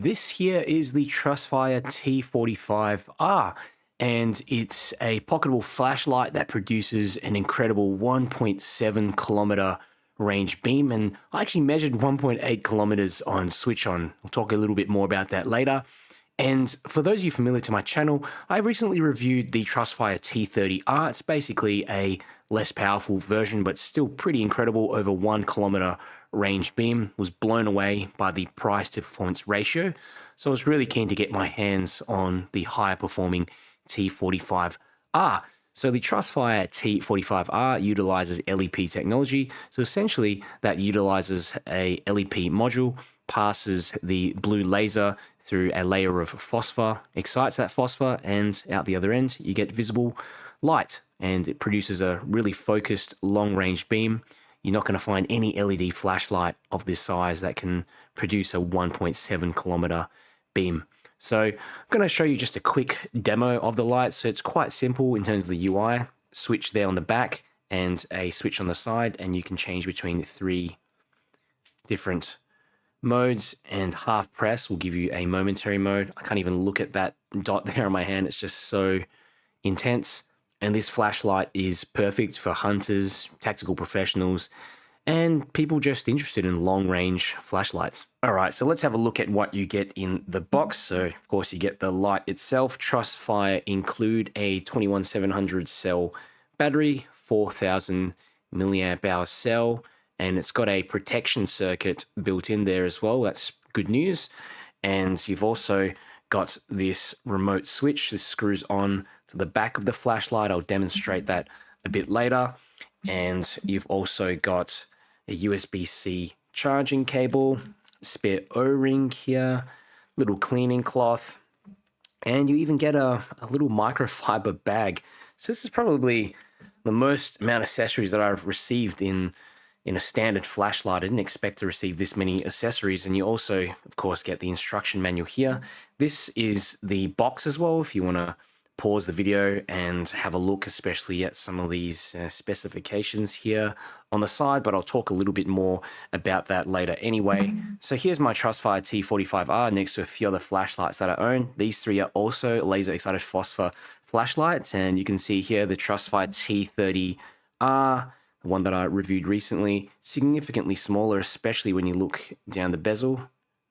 This here is the Trustfire T45R, and it's a pocketable flashlight that produces an incredible 1.7 kilometer range beam. And I actually measured 1.8 kilometers on switch on. We'll talk a little bit more about that later. And for those of you familiar to my channel, I recently reviewed the Trustfire T30R. It's basically a less powerful version, but still pretty incredible, over 1 kilometer range beam. Was blown away by the price to performance ratio. So I was really keen to get my hands on the higher performing T45R. So the Trustfire T45R utilizes LEP technology. So essentially that utilizes a LEP module, passes the blue laser through a layer of phosphor, excites that phosphor, and out the other end you get visible light, and it produces a really focused long-range beam. You're not going to find any LED flashlight of this size that can produce a 1.7 kilometer beam. So I'm going to show you just a quick demo of the light. So it's quite simple in terms of the UI. Switch there on the back and a switch on the side, and you can change between 3 different modes, and half press will give you a momentary mode. I can't even look at that dot there on my hand. It's just so intense. And this flashlight is perfect for hunters, tactical professionals, and people just interested in long-range flashlights. All right, so let's have a look at what you get in the box. So, of course, you get the light itself. Trustfire include a 21700 cell battery, 4000 milliamp hour cell, and it's got a protection circuit built in there as well. That's good news. And you've also got this remote switch. This screws on to the back of the flashlight. I'll demonstrate that a bit later. And you've also got a USB-C charging cable, spare O-ring here, little cleaning cloth, and you even get a little microfiber bag. So this is probably the most amount of accessories that I've received in a standard flashlight. I didn't expect to receive this many accessories. And you also, of course, get the instruction manual here. This is the box as well, if you want to pause the video and have a look, especially at some of these specifications here on the side, but I'll talk a little bit more about that later anyway. So here's my Trustfire T45R next to a few other flashlights that I own. These 3 are also laser excited phosphor flashlights, and you can see here the Trustfire T30R, the one that I reviewed recently, significantly smaller, especially when you look down the bezel,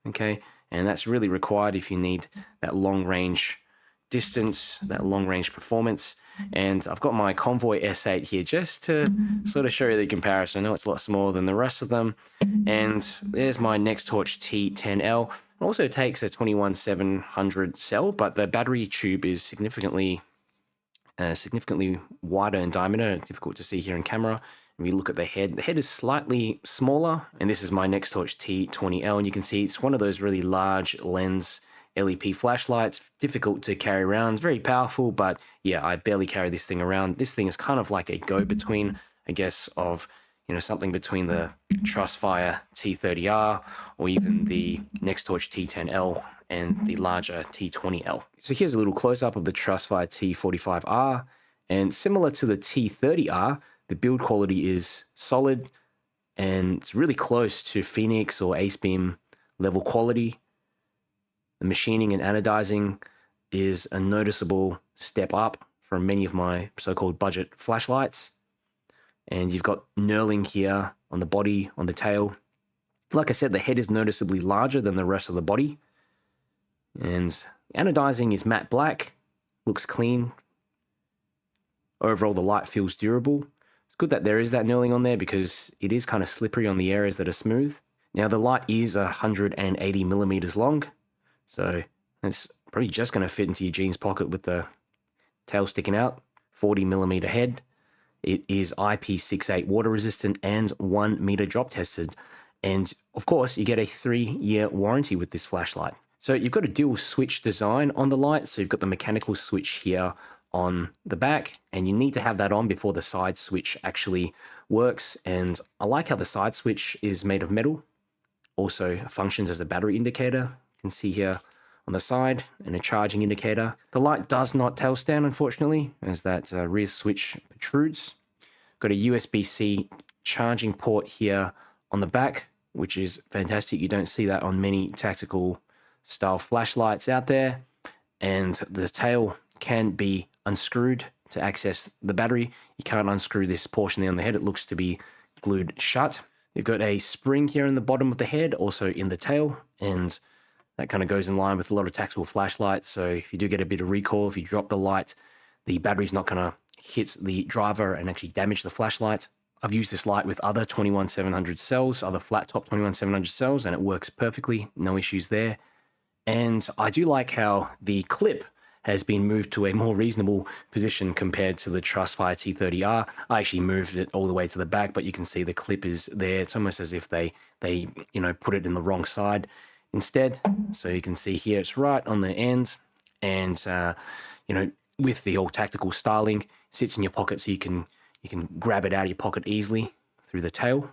okay? And that's really required if you need that long range distance, that long range performance. And I've got my Convoy S8 here just to sort of show you the comparison. I know it's a lot smaller than the rest of them. And there's my Nextorch T10L. It also takes a 21700 cell, but the battery tube is significantly wider in diameter. Difficult to see here in camera. When you look at the head is slightly smaller, and this is my Nextorch T20L, and you can see it's one of those really large lens LEP flashlights, difficult to carry around. It's very powerful, but yeah, I barely carry this thing around. This thing is kind of like a go-between, I guess, of, you know, something between the Trustfire T30R or even the Nextorch T10L and the larger T20L. So here's a little close-up of the Trustfire T45R, and similar to the T30R, the build quality is solid, and it's really close to Phoenix or Acebeam level quality. The machining and anodizing is a noticeable step up from many of my so-called budget flashlights. And you've got knurling here on the body, on the tail. Like I said, the head is noticeably larger than the rest of the body. And anodizing is matte black, looks clean. Overall, the light feels durable. It's good that there is that knurling on there because it is kind of slippery on the areas that are smooth. Now, the light is 180 millimeters long. So it's probably just going to fit into your jeans pocket with the tail sticking out. 40 millimeter head. It is IP68 water resistant and 1 meter drop tested. And of course, you get a 3-year warranty with this flashlight. So you've got a dual switch design on the light. So you've got the mechanical switch here on the back, and you need to have that on before the side switch actually works. And I like how the side switch is made of metal. Also functions as a battery indicator. You can see here on the side, and a charging indicator. The light does not tail stand, unfortunately, as that rear switch protrudes. Got a USB-C charging port here on the back, which is fantastic. You don't see that on many tactical style flashlights out there, and the tail can be unscrewed to access the battery. You can't unscrew this portion there on the head. It looks to be glued shut. You've got a spring here in the bottom of the head, also in the tail, and that kind of goes in line with a lot of tactical flashlights. So if you do get a bit of recoil, if you drop the light, the battery's not going to hit the driver and actually damage the flashlight. I've used this light with other 21700 cells, other flat top 21700 cells, and it works perfectly. No issues there. And I do like how the clip has been moved to a more reasonable position compared to the Trustfire T30R. I actually moved it all the way to the back, but you can see the clip is there. It's almost as if they put it in the wrong side instead. So you can see here it's right on the end, and with the all tactical styling, it sits in your pocket so you can grab it out of your pocket easily through the tail.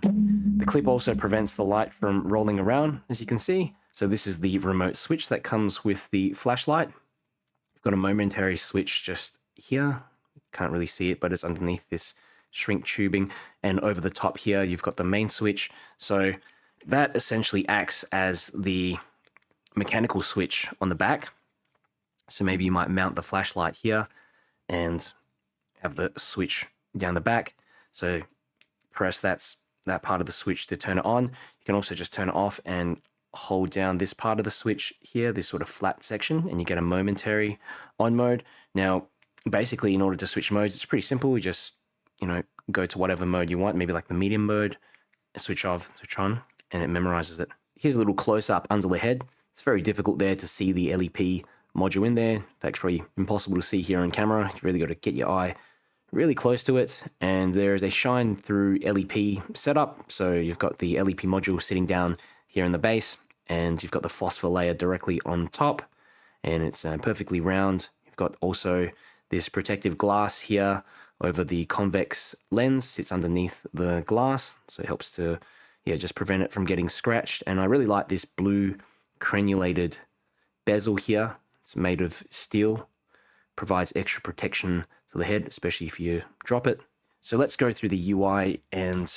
The clip also prevents the light from rolling around, as you can see. So this is the remote switch that comes with the flashlight. We've got a momentary switch just here. Can't really see it, but it's underneath this shrink tubing. And over the top here, you've got the main switch. So that essentially acts as the mechanical switch on the back. So maybe you might mount the flashlight here and have the switch down the back. So press that part of the switch to turn it on. You can also just turn it off and hold down this part of the switch here, this sort of flat section, and you get a momentary on mode. Now, basically, in order to switch modes, it's pretty simple. You just, go to whatever mode you want, maybe like the medium mode, switch off, switch on, and it memorizes it. Here's a little close-up under the head. It's very difficult there to see the LEP module in there. In fact, it's probably impossible to see here on camera. You've really got to get your eye really close to it, and there is a shine through LEP setup. So you've got the LEP module sitting down here in the base, and you've got the phosphor layer directly on top, and it's perfectly round. You've got also this protective glass here over the convex lens, sits underneath the glass, so it helps to just prevent it from getting scratched. And I really like this blue crenulated bezel here. It's made of steel, provides extra protection to the head, especially if you drop it. So let's go through the UI, and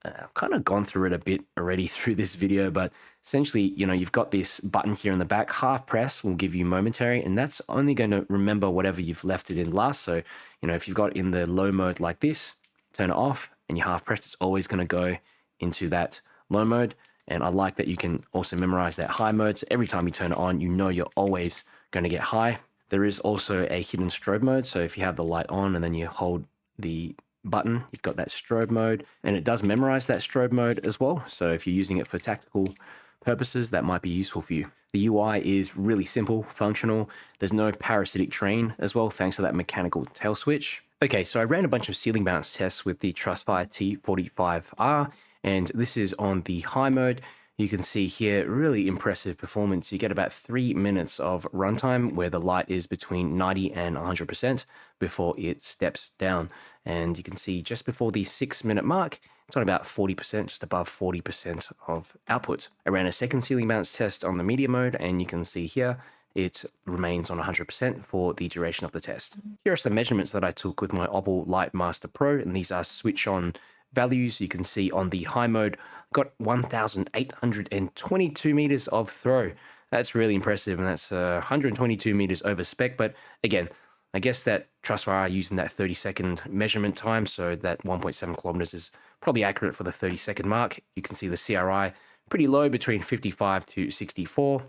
I've kind of gone through it a bit already through this video, but essentially, you've got this button here in the back. Half press will give you momentary, and that's only going to remember whatever you've left it in last. So, if you've got in the low mode like this, turn it off, and you half press, it's always going to go into that low mode. And I like that you can also memorize that high mode. So every time you turn it on, you're always going to get high. There is also a hidden strobe mode. So if you have the light on and then you hold the button, you've got that strobe mode, and it does memorize that strobe mode as well. So if you're using it for tactical purposes, that might be useful for you. The UI is really simple, functional. There's no parasitic train as well, thanks to that mechanical tail switch. Okay, so I ran a bunch of ceiling bounce tests with the Trustfire T45R, and this is on the high mode. You can see here, really impressive performance. You get about 3 minutes of runtime where the light is between 90 and 100% before it steps down. And you can see just before the 6-minute mark, it's on about 40%, just above 40% of output. I ran a second ceiling bounce test on the medium mode, and you can see here, it remains on 100% for the duration of the test. Here are some measurements that I took with my Opal Lightmaster Pro, and these are switch on values. You can see on the high mode, got 1,822 meters of throw. That's really impressive, and that's 122 meters over spec. But again, I guess that Trustfire are using that 30-second measurement time, so that 1.7 kilometers is probably accurate for the 30-second mark. You can see the CRI pretty low, between 55 to 64,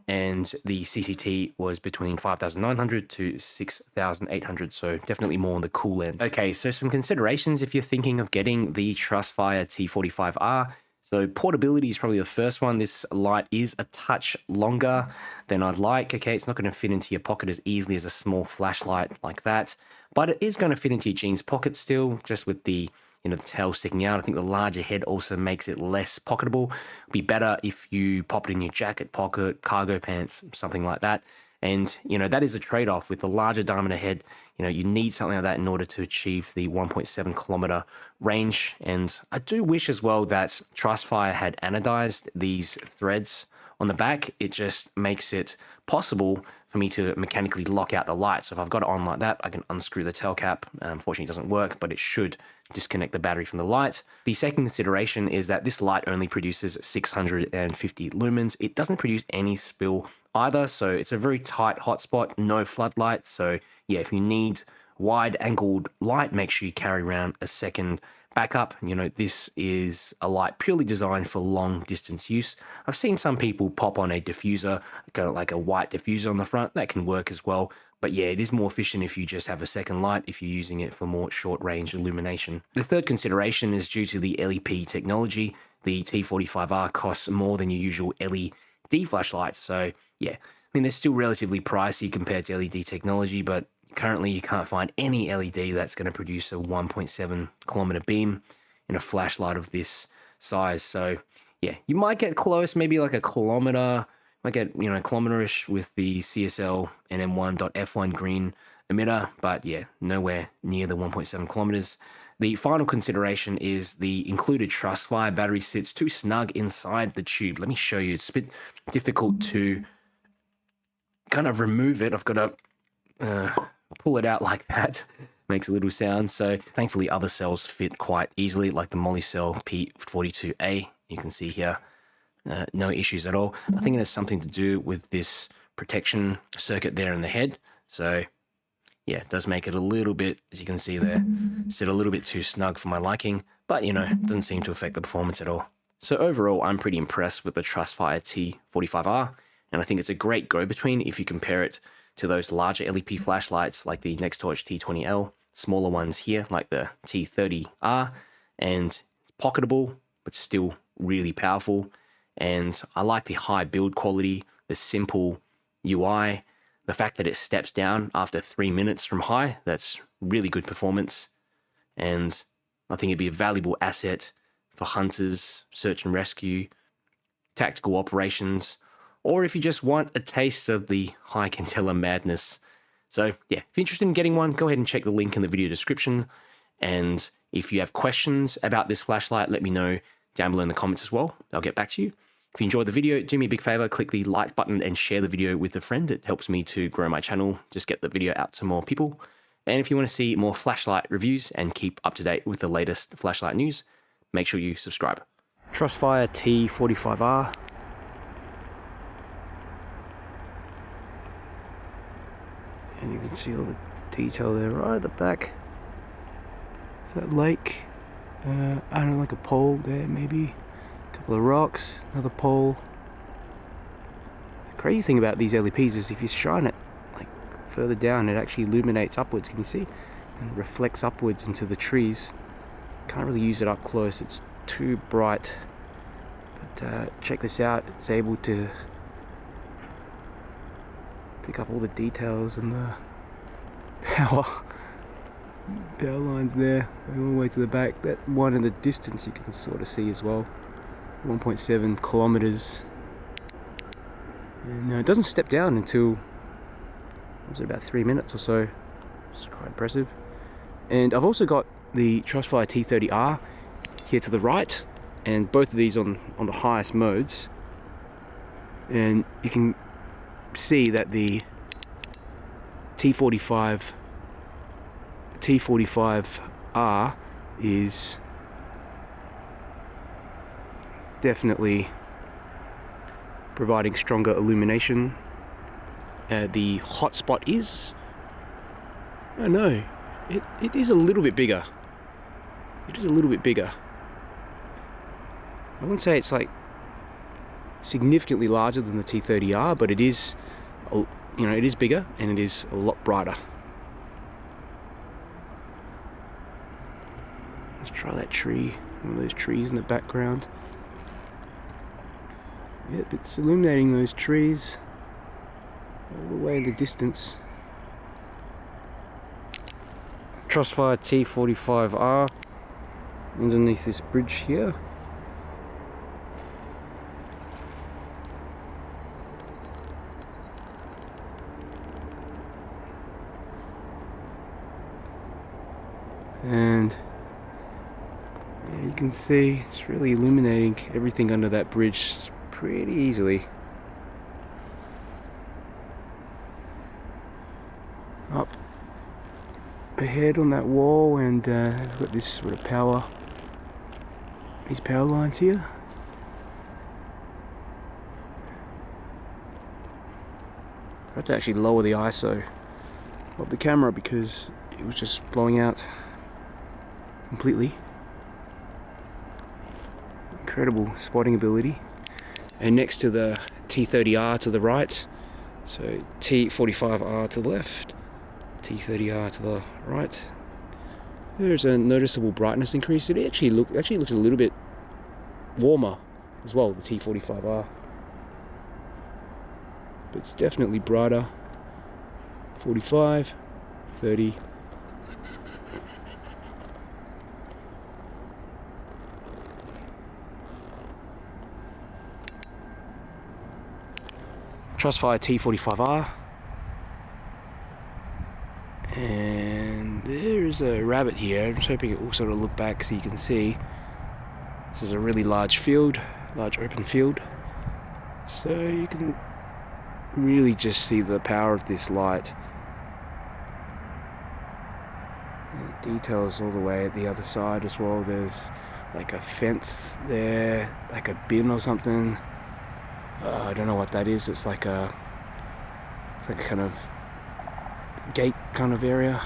and the CCT was between 5,900 to 6,800, so definitely more on the cool end. Okay, so some considerations if you're thinking of getting the Trustfire T45R. So portability is probably the first one. This light is a touch longer than I'd like. Okay, it's not going to fit into your pocket as easily as a small flashlight like that, but it is going to fit into your jeans pocket still, just with the the tail sticking out. I think the larger head also makes it less pocketable. It'd be better if you pop it in your jacket pocket, cargo pants, something like that. And, that is a trade-off with the larger diameter head. You need something like that in order to achieve the 1.7 kilometer range. And I do wish as well that Trustfire had anodized these threads on the back, it just makes it possible for me to mechanically lock out the light. So if I've got it on like that, I can unscrew the tail cap. Unfortunately, it doesn't work, but it should disconnect the battery from the light. The second consideration is that this light only produces 650 lumens. It doesn't produce any spill either, so it's a very tight hotspot, no floodlights. So yeah, if you need wide angled light, make sure you carry around a second backup. You know, this is a light purely designed for long distance use. I've seen some people pop on a diffuser, kind of like a white diffuser on the front. That can work as well. But yeah, it is more efficient if you just have a second light, if you're using it for more short range illumination. The third consideration is due to the LEP technology. The T45R costs more than your usual LED flashlights. So yeah, I mean, they're still relatively pricey compared to LED technology, but currently you can't find any LED that's going to produce a 1.7 kilometer beam in a flashlight of this size. So yeah, you might get close, maybe like a kilometer, might get, you know, kilometer-ish with the CSL NM1.F1 green emitter, but yeah, nowhere near the 1.7 kilometers. The final consideration is the included Trustfire battery sits too snug inside the tube. Let me show you. It's a bit difficult to kind of remove it. I've got to pull it out like that. Makes a little sound. So thankfully other cells fit quite easily, like the Molicel P42A. You can see here, no issues at all. I think it has something to do with this protection circuit there in the head. So yeah, it does make it a little bit, as you can see there, sit a little bit too snug for my liking, but you know, it doesn't seem to affect the performance at all. So overall, I'm pretty impressed with the Trustfire T45R, and I think it's a great go-between if you compare it to those larger LEP flashlights like the Nextorch T20L, smaller ones here like the T30R, and pocketable, but still really powerful. And I like the high build quality, the simple UI, the fact that it steps down after 3 minutes from high. That's really good performance. And I think it'd be a valuable asset for hunters, search and rescue, tactical operations, or if you just want a taste of the high cantella madness. So yeah, if you're interested in getting one, go ahead and check the link in the video description. And if you have questions about this flashlight, let me know down below in the comments as well. I'll get back to you. If you enjoyed the video, do me a big favor, click the like button and share the video with a friend. It helps me to grow my channel, just get the video out to more people. And if you want to see more flashlight reviews and keep up to date with the latest flashlight news, make sure you subscribe. Trustfire T45R. And you can see all the detail there right at the back. That lake. I don't know, like a pole there maybe. A couple of rocks, another pole. The crazy thing about these LEPs is if you shine it like further down, it actually illuminates upwards, can you see? And reflects upwards into the trees. Can't really use it up close, it's too bright. But check this out, it's able to pick up all the details and the power lines there, all the way to the back. That one in the distance you can sort of see as well, 1.7 kilometers. And it doesn't step down until, was it about 3 minutes or so. It's quite impressive. And I've also got the Trustfire T30R here to the right, and both of these on the highest modes, and you can see that the T45R is definitely providing stronger illumination. The hotspot is, I don't know, it is a little bit bigger. It is a little bit bigger. I wouldn't say it's like significantly larger than the T30R, but it is, you know, it is bigger and it is a lot brighter. Let's try that tree, one of those trees in the background. Yep, it's illuminating those trees all the way in the distance. Trustfire T45R underneath this bridge here. And yeah, you can see it's really illuminating everything under that bridge pretty easily. up ahead on that wall, and we've got this sort of power, these power lines here. I had to actually lower the ISO of the camera because it was just blowing out completely. Incredible spotting ability. And next to the T30R to the right, so T45R to the left, T30R to the right, there's a noticeable brightness increase. It actually looks a little bit warmer as well, the T45R. But it's definitely brighter. 45, 30. Trustfire T45R. And there's a rabbit here. I'm just hoping it will sort of look back so you can see. This is a really large field, large open field. So you can really just see the power of this light. Details all the way at the other side as well. There's like a fence there, like a bin or something. I don't know what that is. It's like a kind of gate kind of area.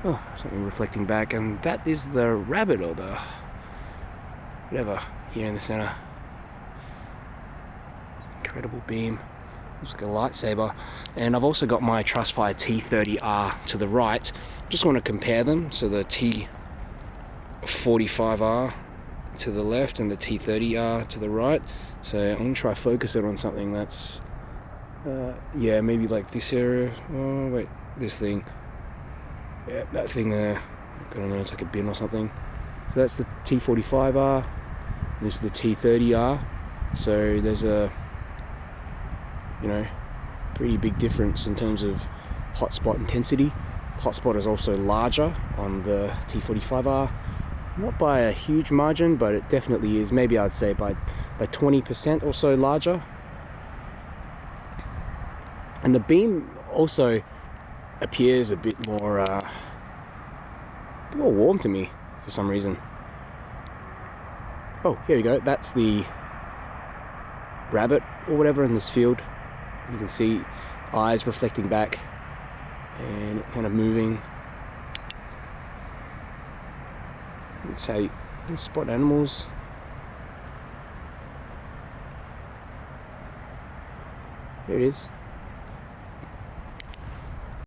Oh, something reflecting back, and that is the rabbit or the whatever here in the center. Incredible beam. Looks like a lightsaber. And I've also got my Trustfire T30R to the right. Just want to compare them. So the T45R to the left and the T30R to the right. So I'm going to try focus it on something that's yeah, maybe like this area. Oh wait, this thing. Yeah, that thing there. I don't know, it's like a bin or something. So that's the T45R. This is the T30R. So there's a, you know, pretty big difference in terms of hotspot intensity. Hotspot is also larger on the T45R. Not by a huge margin, but it definitely is. Maybe I'd say by 20% or so larger. And the beam also appears a bit more warm to me for some reason. Oh, here we go. That's the rabbit or whatever in this field. You can see eyes reflecting back and it kind of moving. That's how you spot animals. There it is.